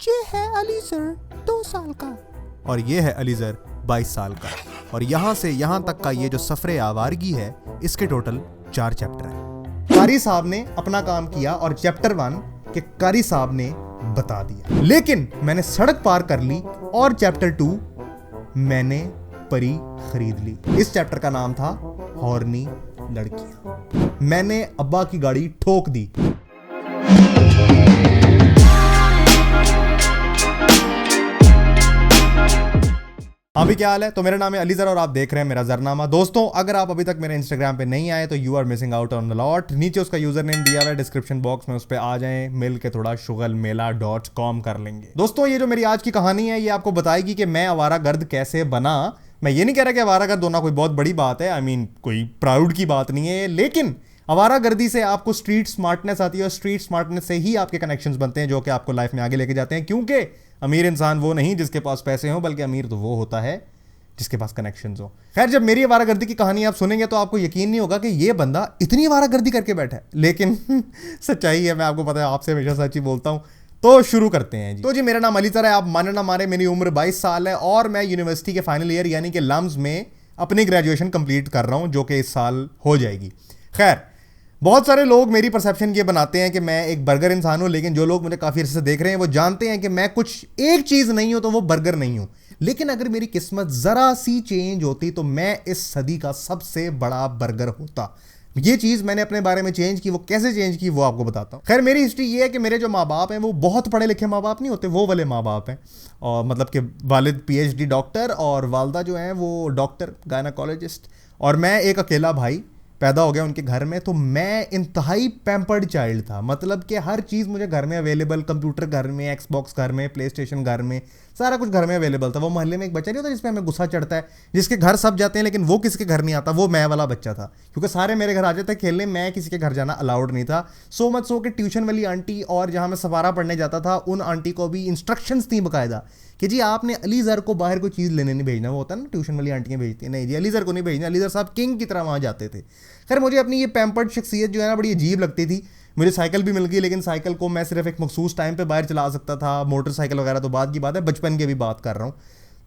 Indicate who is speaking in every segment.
Speaker 1: ये है अलीज़र 2 साल का और ये है अलीज़र 22 साल का। और यहाँ से यहाँ तक का ये जो सफरे आवारगी है, इसके टोटल 4 चैप्टर हैं। कारी साहब ने अपना काम किया और चैप्टर 1 के कारी साहब ने बता दिया, लेकिन मैंने सड़क पार कर ली और चैप्टर 2 मैंने परी खरीद ली। इस चैप्टर का नाम था हॉर्नी लड़कियां। मैंने अब्बा की गाड़ी ठोक दी। अभी क्या हाल है? तो मेरा नाम है अलीज़र और आप देख रहे हैं मेरा ज़रनामा। दोस्तों, अगर आप अभी तक मेरे इंस्टाग्राम पे नहीं आए तो you are missing out on the lot. नीचे उसका यूजर नेम दिया हुआ है डिस्क्रिप्शन बॉक्स में, उस पर आ जाएं, मिल के थोड़ा शुगलमेला.com कर लेंगे। दोस्तों, ये जो मेरी आज की कहानी है ये आपको बताएगी कि मैं आवारागर्द कैसे बना। मैं ये नहीं कह रहा कि आवारागर्द होना कोई बहुत बड़ी बात है, आई मीन कोई प्राउड की बात नहीं है, लेकिन आवारागर्दी से आपको स्ट्रीट स्मार्टनेस आती है और स्ट्रीट स्मार्टनेस से ही आपके कनेक्शंस बनते हैं जो कि आपको लाइफ में आगे लेके जाते हैं। क्योंकि अमीर इंसान वो नहीं जिसके पास पैसे हो, बल्कि अमीर तो वो होता है जिसके पास कनेक्शंस हो। खैर, जब मेरी आवारागर्दी की कहानी आप सुनेंगे तो आपको यकीन नहीं होगा कि ये बंदा इतनी आवारागर्दी करके बैठा है, लेकिन सच्चाई है, मैं आपको पता है, आपसे हमेशा सच ही बोलता हूँ। तो शुरू करते हैं जी। तो जी, मेरा नाम अलीज़र है, आप माने ना माने, मेरी उम्र 22 साल है और मैं यूनिवर्सिटी के फाइनल ईयर यानी कि लम्स में अपनी ग्रेजुएशन कंप्लीट कर रहा हूँ, जो कि इस साल हो जाएगी। खैर, बहुत सारे लोग मेरी परसेप्शन ये बनाते हैं कि मैं एक बर्गर इंसान हूँ, लेकिन जो लोग मुझे काफ़ी अर्से से देख रहे हैं वो जानते हैं कि मैं कुछ एक चीज़ नहीं हूँ तो वो बर्गर नहीं हूँ। लेकिन अगर मेरी किस्मत ज़रा सी चेंज होती तो मैं इस सदी का सबसे बड़ा बर्गर होता। ये चीज़ मैंने अपने बारे में चेंज की, वो कैसे चेंज की वो आपको बताता हूँ। खैर, मेरी हिस्ट्री ये है कि मेरे जो माँ बाप हैं वो बहुत पढ़े लिखे माँ बाप नहीं होते, वो वाले माँ बाप हैं, और मतलब कि वालिद PhD डॉक्टर और वालदा जो हैं वो डॉक्टर गायनाकोलॉजिस्ट, और मैं एक अकेला भाई पैदा हो गया उनके घर में। तो मैं इंतहाई पैम्पर्ड चाइल्ड था, मतलब कि हर चीज़ मुझे घर में अवेलेबल, कंप्यूटर घर में, एक्सबॉक्स घर में, प्ले स्टेशन घर में, सारा कुछ घर में अवेलेबल था। वो मोहल्ले में एक बच्चा नहीं होता जिसपे हमें गुस्सा चढ़ता है, जिसके घर सब जाते हैं लेकिन वो किसी के घर नहीं आता, वो मैं वाला बच्चा था। क्योंकि सारे मेरे घर आ जाते खेलने, मैं किसी के घर जाना अलाउड नहीं था। सो मच सो कि ट्यूशन वाली आंटी और जहाँ मैं सवारा पढ़ने जाता था उन आंटी को भी इंस्ट्रक्शंस थी बाकायदा कि जी आपने अलीज़र को बाहर कोई चीज़ लेने नहीं भेजना। वो होता है ना, ट्यूशन वाली आंटियाँ भेजती हैं, नहीं जी अलीज़र को नहीं भेजना। अलीज़र साहब किंग की तरह वहाँ जाते थे। खैर, मुझे अपनी ये पैम्पर्ड शख्सियत जो है ना बड़ी अजीब लगती थी। मुझे साइकिल भी मिल गई, लेकिन साइकिल को मैं सिर्फ एक मखसूस टाइम पे बाहर चला सकता था। मोटरसाइकिल वगैरह तो बाद की बात है, बचपन की भी बात कर रहा हूँ।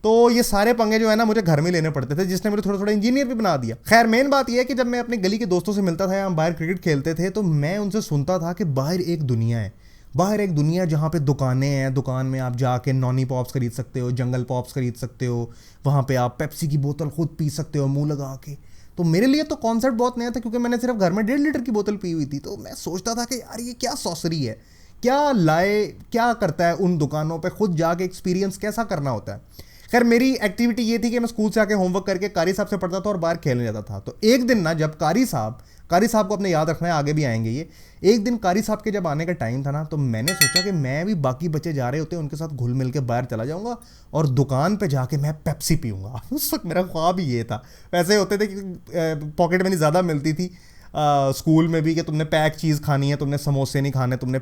Speaker 1: तो ये सारे पंगे जो है ना मुझे घर में लेने पड़ते थे, जिसने मुझे थोड़ा थोड़ा इंजीनियर भी बना दिया। खैर, मेन बात यह है कि जब मैं अपने गली के दोस्तों से मिलता था, हम बाहर क्रिकेट खेलते थे, तो मैं उनसे सुनता था कि बाहर एक दुनिया है, बाहर एक दुनिया जहाँ पे दुकानें हैं, दुकान में आप जाके नॉनी पॉप्स खरीद सकते हो, जंगल पॉप्स खरीद सकते हो, वहाँ पे आप पेप्सी की बोतल खुद पी सकते हो मुंह लगा के। तो मेरे लिए तो कॉन्सेप्ट बहुत नया था, क्योंकि मैंने सिर्फ घर में 1.5 लीटर की बोतल पी हुई थी। तो मैं सोचता था कि यार ये क्या सॉसरी है, क्या लाए, क्या करता है उन दुकानों पे, खुद जाके एक्सपीरियंस कैसा करना होता है। खैर, मेरी एक्टिविटी ये थी कि मैं स्कूल से आके होमवर्क करके कारी साहब से पढ़ता था और बाहर खेलने जाता था। तो एक दिन ना, जब कारी साहब को अपने याद रखना है, आगे भी आएंगे ये, एक दिन कारी साहब के जब आने का टाइम था ना, तो मैंने सोचा कि मैं भी बाकी बच्चे जा रहे होते हैं उनके साथ घुल मिल के बाहर चला जाऊंगा और दुकान पे जाके मैं पेप्सी पीऊंगा। उस वक्त मेरा ख्वाब ही ये था। वैसे होते थे कि पॉकेट मनी ज़्यादा मिलती थी स्कूल में भी, कि तुमने पैक चीज़ खानी है, तुमने समोसे नहीं खाने, तुमने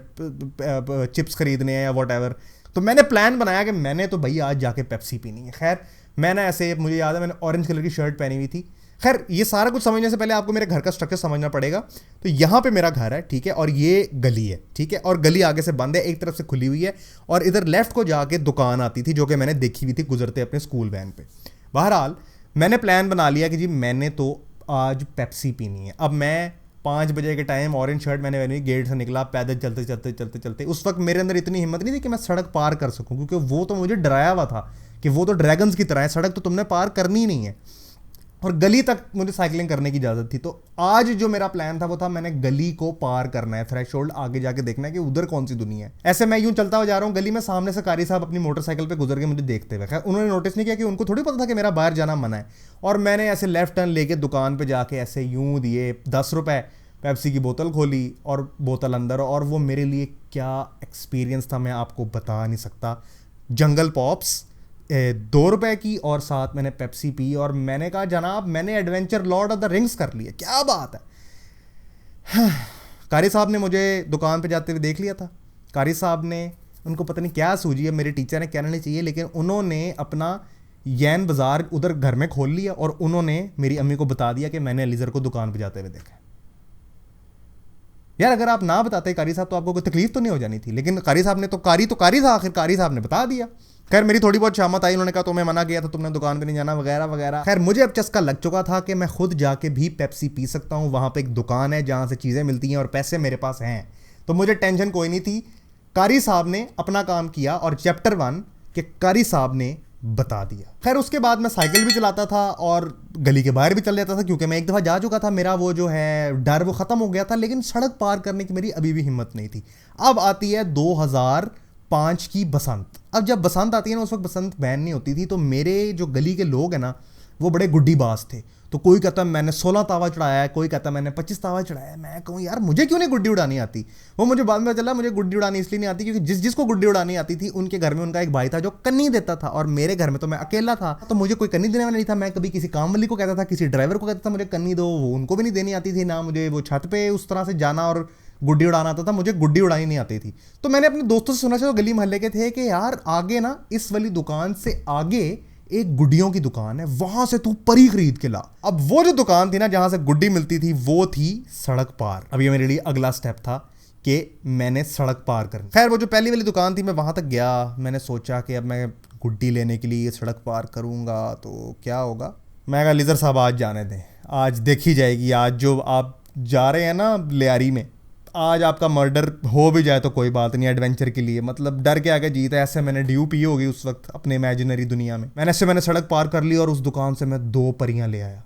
Speaker 1: चिप्स खरीदने हैं या वॉट एवर। तो मैंने प्लान बनाया कि मैंने तो भैया आज जाके पेप्सी पीनी है। खैर, मैंने ऐसे, मुझे याद है मैंने ऑरेंज कलर की शर्ट पहनी हुई थी। खैर, ये सारा कुछ समझने से पहले आपको मेरे घर का स्ट्रक्चर समझना पड़ेगा। तो यहाँ पे मेरा घर है, ठीक है, और ये गली है, ठीक है, और गली आगे से बंद है, एक तरफ से खुली हुई है, और इधर लेफ्ट को जाके दुकान आती थी जो कि मैंने देखी हुई थी गुजरते अपने स्कूल वैन पे। बहरहाल, मैंने प्लान बना लिया कि जी मैंने तो आज पेप्सी पीनी है। अब मैं 5 बजे के टाइम ऑरेंज शर्ट मैंने पहनी, गेट से निकला, पैदल चलते चलते चलते चलते। उस वक्त मेरे अंदर इतनी हिम्मत नहीं थी कि मैं सड़क पार कर सकूं, क्योंकि वो तो मुझे डराया हुआ था कि वो तो ड्रैगन्स की तरह है, सड़क तो तुमने पार करनी ही नहीं है। और गली तक मुझे साइकिलिंग करने की इजाज़त थी। तो आज जो मेरा प्लान था वो था, मैंने गली को पार करना है, थ्रेशोल्ड आगे जाके देखना है कि उधर कौन सी दुनिया है। ऐसे मैं यूं चलता हुआ जा रहा हूँ गली में, सामने से कारी साहब अपनी मोटरसाइकिल पे गुजर के मुझे देखते हुए। खैर, उन्होंने नोटिस नहीं किया, कि उनको थोड़ी पता था कि मेरा बाहर जाना मना है। और मैंने ऐसे लेफ्ट टर्न लेके दुकान पर जाके ऐसे यूं दिए 10 रुपये, पेप्सी की बोतल खोली और बोतल अंदर। और वो मेरे लिए क्या एक्सपीरियंस था मैं आपको बता नहीं सकता। जंगल पॉप्स 2 रुपए की, और साथ मैंने पेप्सी पी, और मैंने कहा जनाब मैंने adventure Lord of the rings कर लिया, क्या बात है। कारी साहब ने मुझे दुकान पे जाते हुए देख लिया था। कारी साहब ने, उनको पता नहीं क्या सूझी है, मेरे टीचर ने कहना नहीं चाहिए, लेकिन उन्होंने अपना यैन बाज़ार उधर घर में खोल लिया और उन्होंने मेरी अम्मी को बता दिया कि मैंने अलीज़र को दुकान पे जाते हुए देखा। यार अगर आप ना बताते कारी साहब तो आपको कोई तकलीफ तो नहीं हो जानी थी, लेकिन कारी साहब ने तो कारी था, आखिर कारी साहब ने बता दिया। खैर मेरी थोड़ी बहुत शामत आई, उन्होंने कहा तुम्हें मना किया था, तुमने दुकान पे नहीं जाना वगैरह वगैरह। खैर मुझे अब चस्का लग चुका था कि मैं खुद जाके भी पेप्सी पी सकता हूँ, वहाँ पे एक दुकान है जहाँ से चीज़ें मिलती हैं और पैसे मेरे पास हैं, तो मुझे टेंशन कोई नहीं थी। कारी साहब ने अपना काम किया और चैप्टर 1 के कारी साहब ने बता दिया। खैर उसके बाद मैं साइकिल भी चलाता था और गली के बाहर भी चल जाता था, क्योंकि मैं एक दफ़ा जा चुका था, मेरा वो जो है डर वो ख़त्म हो गया था, लेकिन सड़क पार करने की मेरी अभी भी हिम्मत नहीं थी। अब आती है 2005 की बसंत। अब जब बसंत आती है ना, उस वक्त बसंत बैन नहीं होती थी, तो मेरे जो गली के लोग हैं ना वो बड़े गुड्डी बाज थे। तो कोई कहता मैंने 16 तावा चढ़ाया है, कोई कहता मैंने 25 तावा चढ़ाया है। मैं कहूँ यार मुझे क्यों नहीं गुड्डी उड़ानी आती। वो मुझे बाद में चला मुझे गुड्डी उड़ानी इसलिए नहीं आती क्योंकि जिसको गुड्डी उड़ानी आती थी उनके घर में उनका एक भाई था जो कन्नी देता था, और मेरे घर में तो मैं अकेला था, तो मुझे कोई कन्नी देने वाला नहीं था। मैं कभी किसी काम वाली को कहता था, किसी ड्राइवर को कहता था मुझे कन्नी दो, वो उनको भी नहीं देनी आती थी, ना मुझे वो छत पे उस तरह से जाना और गुड्डी उड़ाना आता था, मुझे गुड्डी उड़ानी नहीं आती थी। तो मैंने अपने दोस्तों से सुना, चलो गली मोहल्ले के थे, कि यार आगे ना इस वाली दुकान से आगे एक गुड्डियों की दुकान है, वहां से तू परी खरीद के ला। अब वो जो दुकान थी ना जहां से गुड्डी मिलती थी वो थी सड़क पार। अब ये मेरे लिए अगला स्टेप था कि मैंने सड़क पार करनी। खैर वो जो पहली वाली दुकान थी मैं वहां तक गया, मैंने सोचा कि अब मैं गुड्डी लेने के लिए सड़क पार करूंगा तो क्या होगा। मैं कहा लीजर साहब आज जाने दें, आज देखी जाएगी, आज जो आप जा रहे हैं ना लियारी में, आज आपका मर्डर हो भी जाए तो कोई बात नहीं, एडवेंचर के लिए, मतलब डर के आगे जीत है। ऐसे मैंने ड्यू पी होगी उस वक्त अपने इमेजिनरी दुनिया में। मैंने सड़क पार कर ली और उस दुकान से मैं 2 परियां ले आया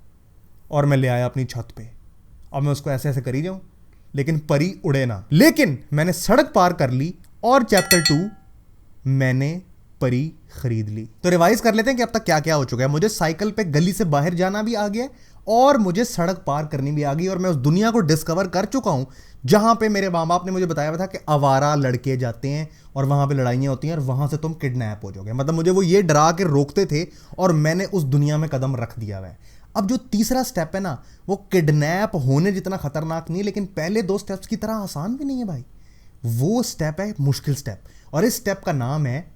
Speaker 1: और मैं ले आया अपनी छत पे। अब मैं उसको ऐसे ऐसे करी जाऊं लेकिन परी उड़े ना। लेकिन मैंने सड़क पार कर ली और चैप्टर 2 मैंने परी खरीद ली। तो रिवाइज कर लेते हैं कि अब तक क्या क्या हो चुका है। मुझे साइकिल पे गली से बाहर जाना भी आ गया और मुझे सड़क पार करनी भी आ गई, और मैं उस दुनिया को डिस्कवर कर चुका हूं जहां पे मेरे माँ बाप ने मुझे बताया था कि आवारा लड़के जाते हैं और वहां पे लड़ाइयां होती हैं और वहां से तुम किडनैप हो जाओगे। मतलब मुझे वो ये डरा के रोकते थे और मैंने उस दुनिया में कदम रख दिया है। अब जो तीसरा स्टेप है ना वो किडनैप होने जितना खतरनाक नहीं, लेकिन पहले 2 स्टेप्स की तरह आसान भी नहीं है भाई। वो स्टेप है मुश्किल स्टेप, और इस स्टेप का नाम है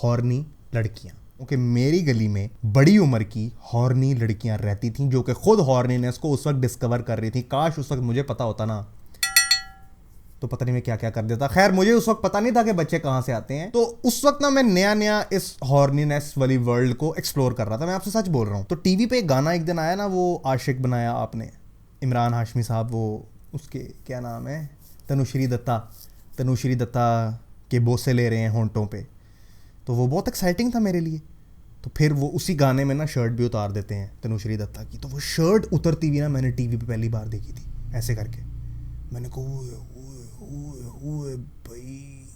Speaker 1: हॉर्नी लड़कियां। क्योंकि मेरी गली में बड़ी उम्र की हॉर्नी लड़कियां रहती थीं जो कि खुद हॉर्नीनेस को उस वक्त डिस्कवर कर रही थी। काश उस वक्त मुझे पता होता ना तो पता नहीं मैं क्या क्या कर देता। खैर मुझे उस वक्त पता नहीं था कि बच्चे कहां से आते हैं, तो उस वक्त ना मैं नया नया इस हॉर्नीनेस वाली वर्ल्ड को एक्सप्लोर कर रहा था। मैं आपसे सच बोल रहा हूं। तो टीवी पे एक गाना एक दिन आया ना, वो आशिक बनाया आपने, इमरान हाशमी साहब, वो उसके क्या नाम है, तनुश्री दत्ता के बोसे ले रहे हैं होंठों पे, तो वो बहुत एक्साइटिंग था मेरे लिए। तो फिर वो उसी गाने में ना शर्ट भी उतार देते हैं तनुश्री दत्ता की, तो वो शर्ट उतरती हुई ना मैंने टीवी पे पहली बार देखी थी ऐसे करके। मैंने कहा ओए भाई,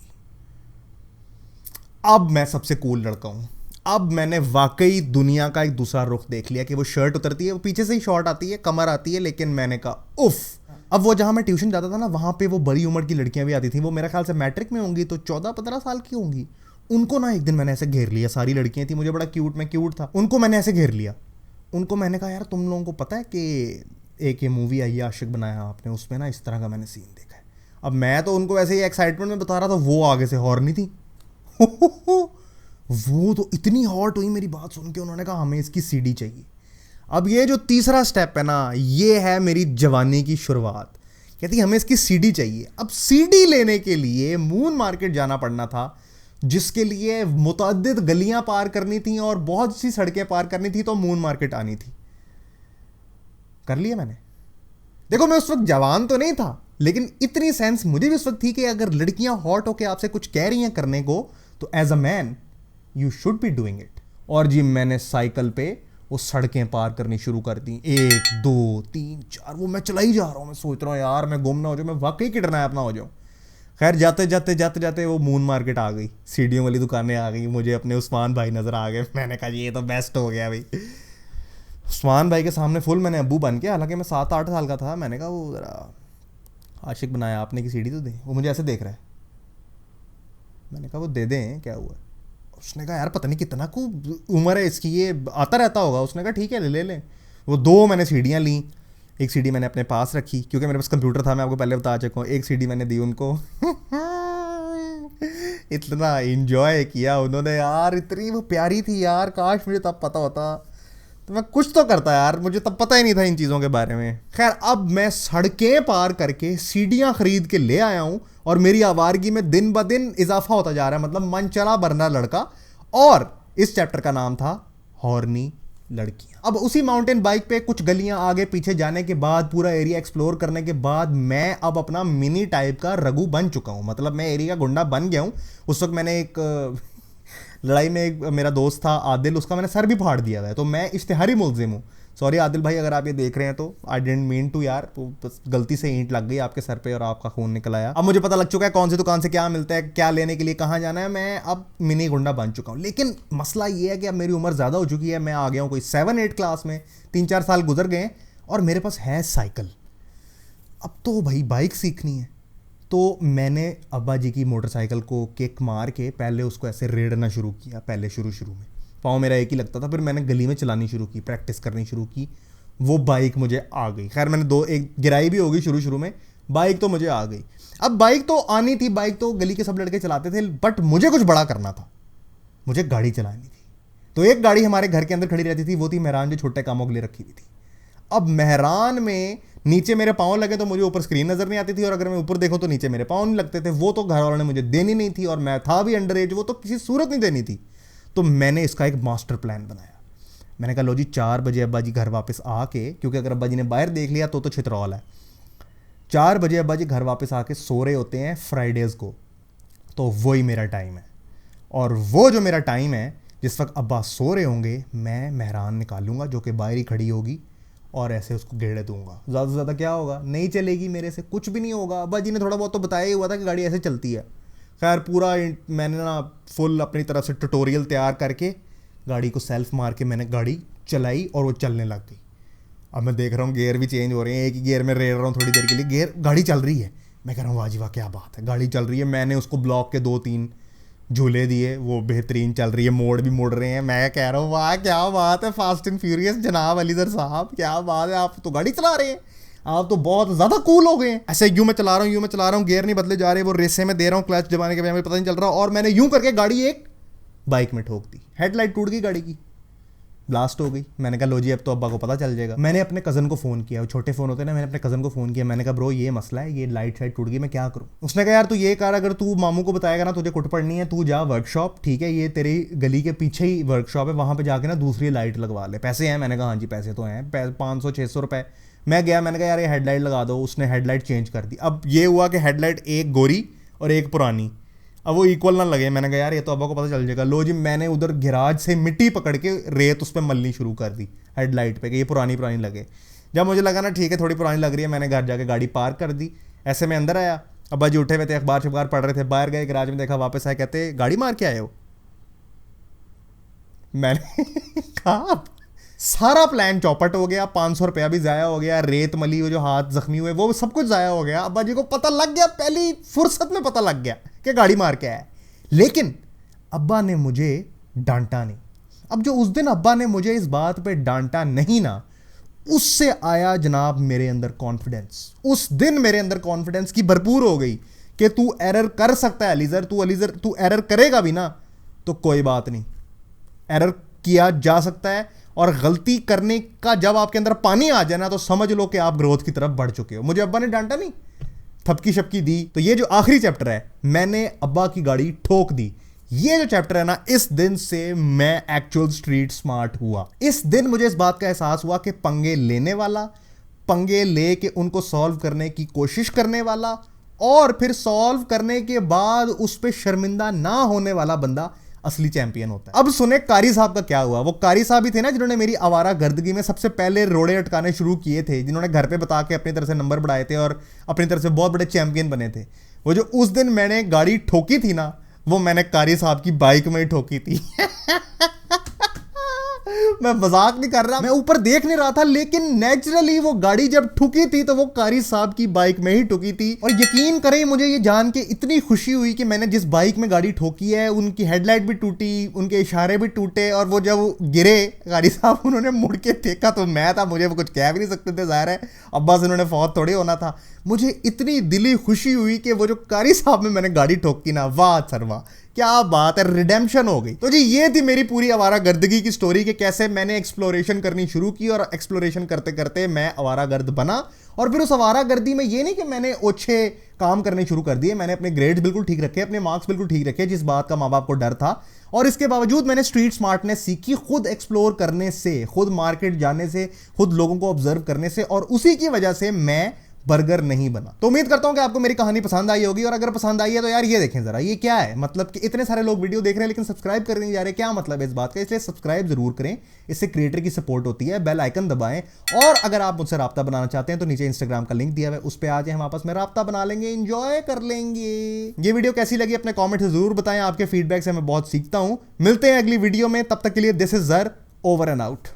Speaker 1: अब मैं सबसे कूल लड़का हूं। अब मैंने वाकई दुनिया का एक दूसरा रुख देख लिया कि वो शर्ट उतरती है, वो पीछे से ही शॉर्ट आती है, कमर आती है, लेकिन मैंने कहा उफ। अब वो जहां मैं ट्यूशन जाता था ना वहां पे वो बड़ी उम्र की लड़कियां भी आती थी, वो मेरे ख्याल से मैट्रिक में होंगी, तो 14-15 साल की होंगी। उनको ना एक दिन मैंने ऐसे घेर लिया, सारी लड़कियां थी, मुझे बड़ा क्यूट, मैं क्यूट था, उनको मैंने ऐसे घेर लिया। उनको मैंने कहा यार तुम लोगों को पता है कि एक ये मूवी आई है आशिक बनाया आपने, उसमें ना इस तरह का मैंने सीन देखा है। अब मैं तो उनको ऐसे ही एक्साइटमेंट में बता रहा था, वो आगे से हॉर्नी थी। वो तो इतनी हॉट हुई मेरी बात सुन के, उन्होंने कहा हमें इसकी सीडी चाहिए। अब ये जो तीसरा स्टेप है ना, ये है मेरी जवानी की शुरुआत। कहती हमें इसकी सीडी चाहिए। अब सीडी लेने के लिए मून मार्केट जाना पड़ना था, जिसके लिए मुतअद्दिद गलियां पार करनी थी और बहुत सी सड़कें पार करनी थी, तो मून मार्केट आनी थी। कर लिया मैंने। देखो मैं उस वक्त जवान तो नहीं था, लेकिन इतनी सेंस मुझे भी उस वक्त थी कि अगर लड़कियां हॉट होके आपसे कुछ कह रही हैं करने को, तो as a man you should be doing it. और जी मैंने साइकिल पे वो सड़कें पार करनी शुरू कर दी, 1 2 3 4, वो मैं चला ही जा रहा हूँ। मैं सोच रहा हूँ यार मैं गुम ना हो जाऊँ, मैं वाकई किडनैप ना हो जाऊँ। खैर जाते जाते वो मून मार्केट आ गई, सीढ़ियों वाली दुकानें आ गई, मुझे अपने उस्मान भाई नजर आ गए। मैंने कहा ये तो बेस्ट हो गया भाई। उस्मान भाई के सामने फुल मैंने अब्बू बन के, हालांकि मैं 7-8 साल का था, मैंने कहा वो ज़रा आशिक बनाया आपने की सीढ़ी तो दे। वो मुझे ऐसे देख रहा है, मैंने कहा वो दे दें, क्या हुआ। उसने कहा यार पता नहीं कितना को उम्र है इसकी, ये आता रहता होगा। उसने कहा ठीक है ले लें। वो 2 मैंने सीढ़ियाँ ली, एक सीढ़ी मैंने अपने पास रखी क्योंकि मेरे पास कंप्यूटर था, मैं आपको पहले बता चुका हूँ। एक सीढ़ी मैंने दी उनको। इतना एंजॉय किया उन्होंने यार, इतनी वो प्यारी थी यार, काश मुझे तब पता होता। तो मैं कुछ तो करता यार, मुझे तब पता ही नहीं था इन चीज़ों के बारे में। खैर अब मैं सड़कें पार करके सीढ़ियाँ खरीद के ले आया हूँ और मेरी आवारगी में दिन ब दिन इजाफा होता जा रहा है, मतलब मन चला बरना लड़का। और इस चैप्टर का नाम था हॉर्नी लड़कियां। अब उसी माउंटेन बाइक पे कुछ गलियां आगे पीछे जाने के बाद, पूरा एरिया एक्सप्लोर करने के बाद, मैं अब अपना मिनी टाइप का रघु बन चुका हूं। मतलब मैं एरिया का गुंडा बन गया हूं। उस वक्त मैंने एक लड़ाई में एक मेरा दोस्त था आदिल, उसका मैंने सर भी फाड़ दिया है, तो मैं इश्तिहारी मुलजिम हूँ। सॉरी आदिल भाई अगर आप ये देख रहे हैं तो, आई डेंट मीन टू यार, तो बस गलती से ईंट लग गई आपके सर पे और आपका खून निकल आया। अब मुझे पता लग चुका है कौन सी दुकान से क्या मिलता है, क्या लेने के लिए कहाँ जाना है। मैं अब मिनी गुंडा बन चुका हूँ। लेकिन मसला ये है कि अब मेरी उम्र ज़्यादा हो चुकी है, मैं आ गया हूँ कोई 7-8 क्लास में, 3-4 साल गुजर गए और मेरे पास है साइकिल। अब तो भाई बाइक सीखनी है। तो मैंने अब्बा जी की मोटरसाइकिल को किक मार के पहले उसको ऐसे रेड़ना शुरू किया। पहले शुरू में पाँव मेरा एक ही लगता था, फिर मैंने गली में चलानी शुरू की, प्रैक्टिस करनी शुरू की। वो बाइक मुझे आ गई। खैर मैंने एक गिराई भी होगी शुरू में, बाइक तो मुझे आ गई। अब बाइक तो आनी थी, बाइक तो गली के सब लड़के चलाते थे, बट मुझे कुछ बड़ा करना था, मुझे गाड़ी चलानी थी। तो एक गाड़ी हमारे घर के अंदर खड़ी रहती थी, वो थी मेहरान, जो छोटे कामों के लिए रखी हुई थी। अब मेहरान में नीचे मेरे पाँव लगे तो मुझे ऊपर स्क्रीन नजर नहीं आती थी, और अगर मैं ऊपर देखूं तो नीचे मेरे पाँव नहीं लगते थे। वो तो घर वालों ने मुझे देनी नहीं थी, और मैं था भी अंडर एज, वो तो किसी सूरत नहीं देनी थी। तो मैंने इसका एक मास्टर प्लान बनाया। मैंने कहा लो जी 4 बजे अब्बा जी घर वापस आके, क्योंकि अगर अब्बा जी ने बाहर देख लिया तो छितरौल है। 4 बजे अब्बा जी घर वापस आके सो रहे होते हैं फ्राइडेज़ को, तो वही मेरा टाइम है। और वो जो मेरा टाइम है, जिस वक्त अब्बा सो रहे होंगे, मैं मेहरान निकालूंगा जो कि बाहर ही खड़ी होगी, और ऐसे उसको गेड़े दूंगा। ज़्यादा से ज़्यादा क्या होगा, नहीं चलेगी मेरे से, कुछ भी नहीं होगा। अब्बा जी ने थोड़ा बहुत तो बताया ही हुआ था कि गाड़ी ऐसे चलती है। खैर पूरा मैंने ना फुल अपनी तरफ से ट्यूटोरियल तैयार करके गाड़ी को सेल्फ मार के मैंने गाड़ी चलाई और वो चलने लग गई। अब मैं देख रहा हूँ गियर भी चेंज हो रहे हैं, एक ही गियर में रेड़ रहा हूँ थोड़ी देर के लिए, गियर गाड़ी चल रही है। मैं कह रहा हूँ वाह जी वाह क्या बात है, गाड़ी चल रही है। मैंने उसको ब्लॉक के 2-3 झूले दिए, वो बेहतरीन चल रही है, मोड़ भी मुड़ रहे हैं। मैं कह रहा हूँ वाह क्या बात है, फास्ट एंड फ्यूरियस जनाब अलीज़र साहब, क्या बात है, आप तो गाड़ी चला रहे हैं, आप तो बहुत ज़्यादा कूल हो गए हैं। ऐसे यूँ मैं चला रहा हूँ, गियर नहीं बदले जा रहे, वो रेसे में दे रहा हूँ, क्लच दबाने के मुझे पता नहीं चल रहा, और मैंने यूँ करके गाड़ी एक बाइक में ठोक दी। हेडलाइट टूट गई गाड़ी की, ब्लास्ट हो गई। मैंने कहा लो जी अब तो अब्बा को पता चल जाएगा। मैंने अपने कज़न को फ़ोन किया, वो छोटे फ़ोन होते हैं ना, मैंने अपने कज़न को फ़ोन किया। मैंने कहा ब्रो ये मसला है, ये लाइट शाइट टूट गई, मैं क्या करूँ। उसने कहा यार तू ये कर, अगर तू मामू को बताएगा ना तुझे कुट पड़नी है, तू जा वर्कशॉप, ठीक है, ये तेरी गली के पीछे ही वर्कशॉप है, वहाँ पर जाके ना दूसरी लाइट लगवा ले, पैसे हैं। मैंने कहा हाँ जी पैसे तो हैं, 500-600 रुपये। मैं गया, मैंने कहा यार ये हेडलाइट लगा दो। उसने हेडलाइट चेंज कर दी। अब ये हुआ कि हेडलाइट एक गोरी और एक पुरानी, अब वो इक्वल ना लगे। मैंने कहा यार ये तो अब्बा को पता चल जाएगा। लो जी मैंने उधर गिराज से मिट्टी पकड़ के रेत उस पर मलनी शुरू कर दी हेडलाइट पे कि ये पुरानी लगे। जब मुझे लगा ना ठीक है थोड़ी पुरानी लग रही है, मैंने घर जाके गाड़ी पार्क कर दी। ऐसे में अंदर आया, अब्बा जी उठे हुए थे, अखबार पढ़ रहे थे। बाहर गए गिराज में, देखा, वापस आए, कहते गाड़ी मार के आए हो। मैंने कहा सारा प्लान चौपट हो गया, 500 रुपया भी ज़ाया हो गया, रेत मली हुई, जो हाथ जख्मी हुए वो सब कुछ ज़ाया हो गया। अब्बा जी को पता लग गया, पहली फुर्सत में पता लग गया कि गाड़ी मार के आया। लेकिन अब्बा ने मुझे डांटा नहीं। अब जो उस दिन अब्बा ने मुझे इस बात पे डांटा नहीं ना, उससे आया जनाब मेरे अंदर कॉन्फिडेंस। उस दिन मेरे अंदर कॉन्फिडेंस की भरपूर हो गई कि तू एरर कर सकता है अलीज़र, तू एरर करेगा भी ना तो कोई बात नहीं, एरर किया जा सकता है। और गलती करने का जब आपके अंदर पानी आ जाए ना, तो समझ लो कि आप ग्रोथ की तरफ बढ़ चुके हो। मुझे अब्बा ने डांटा नहीं, थपकी शपकी दी। तो ये जो आखिरी चैप्टर है, मैंने अब्बा की गाड़ी ठोक दी, ये जो चैप्टर है ना, इस दिन से मैं एक्चुअल स्ट्रीट स्मार्ट हुआ। इस दिन मुझे इस बात का एहसास हुआ कि पंगे लेने वाला, पंगे लेके उनको सॉल्व करने की कोशिश करने वाला, और फिर सॉल्व करने के बाद उस पर शर्मिंदा ना होने वाला बंदा असली चैंपियन होता है। अब सुने कारी साहब का क्या हुआ। वो कारी साहब ही थे ना जिन्होंने मेरी आवारा गर्दगी में सबसे पहले रोड़े अटकाने शुरू किए थे, जिन्होंने घर पे बता के अपनी तरफ से नंबर बढ़ाए थे और अपनी तरफ से बहुत बड़े चैंपियन बने थे। वो जो उस दिन मैंने गाड़ी ठोकी थी ना, वो मैंने कारी साहब की बाइक में ही ठोकी थी। मैं मजाक नहीं कर रहा, मैं ऊपर देख नहीं रहा था, लेकिन नेचुरली वो गाड़ी जब ठुकी थी तो वो कारी साहब की बाइक में ही ठुकी थी। और यकीन करें मुझे ये जान के इतनी खुशी हुई कि मैंने जिस बाइक में गाड़ी ठोकी है उनकी हेडलाइट भी टूटी, उनके इशारे भी टूटे, और वो जब गिरे कारी साहब, उन्होंने मुड़ के देखा तो मैं था, मुझे वो कुछ कह भी नहीं सकते थे, जाहिर है अब्बा से उन्होंने फौत थोड़ी होना था। मुझे इतनी दिली खुशी हुई कि वो जो कारी साहब में मैंने गाड़ी ठोकी ना, वाह सर वाह, क्या बात है, रिडेम्पशन हो गई। तो जी ये थी मेरी पूरी आवारागर्दगी की स्टोरी कि कैसे मैंने एक्सप्लोरेशन करनी शुरू की और एक्सप्लोरेशन करते करते मैं आवारागर्द बना। और फिर उस आवारागर्दी में ये नहीं कि मैंने ओछे काम करने शुरू कर दिए, मैंने अपने ग्रेड्स बिल्कुल ठीक रखे, अपने मार्क्स बिल्कुल ठीक रखे, जिस बात का माँ बाप को डर था। और इसके बावजूद मैंने स्ट्रीट स्मार्टनेस सीखी खुद एक्सप्लोर करने से, खुद मार्केट जाने से, खुद लोगों को ऑब्जर्व करने से, और उसी की वजह से मैं बर्गर नहीं बना। तो उम्मीद करता हूं कि आपको मेरी कहानी पसंद आई होगी, और अगर पसंद आई है तो यार ये देखें जरा, ये क्या है, मतलब कि इतने सारे लोग वीडियो देख रहे हैं लेकिन सब्सक्राइब कर नहीं जा रहे, क्या मतलब है इस बात का। इसलिए सब्सक्राइब जरूर करें, इससे क्रिएटर की सपोर्ट होती है। बेल आइकन दबाएं, और अगर आप मुझसे राब्ता बनाना चाहते हैं तो नीचे इंस्टाग्राम का लिंक दिया हुआ है, उस पर आ जाए, हम आपस में राब्ता बना लेंगे, एंजॉय कर लेंगे। ये वीडियो कैसी लगी अपने कॉमेंट से जरूर बताएं, आपके फीडबैक से मैं बहुत सीखता हूं। मिलते हैं अगली वीडियो में, तब तक के लिए दिस इज जर, ओवर एंड आउट।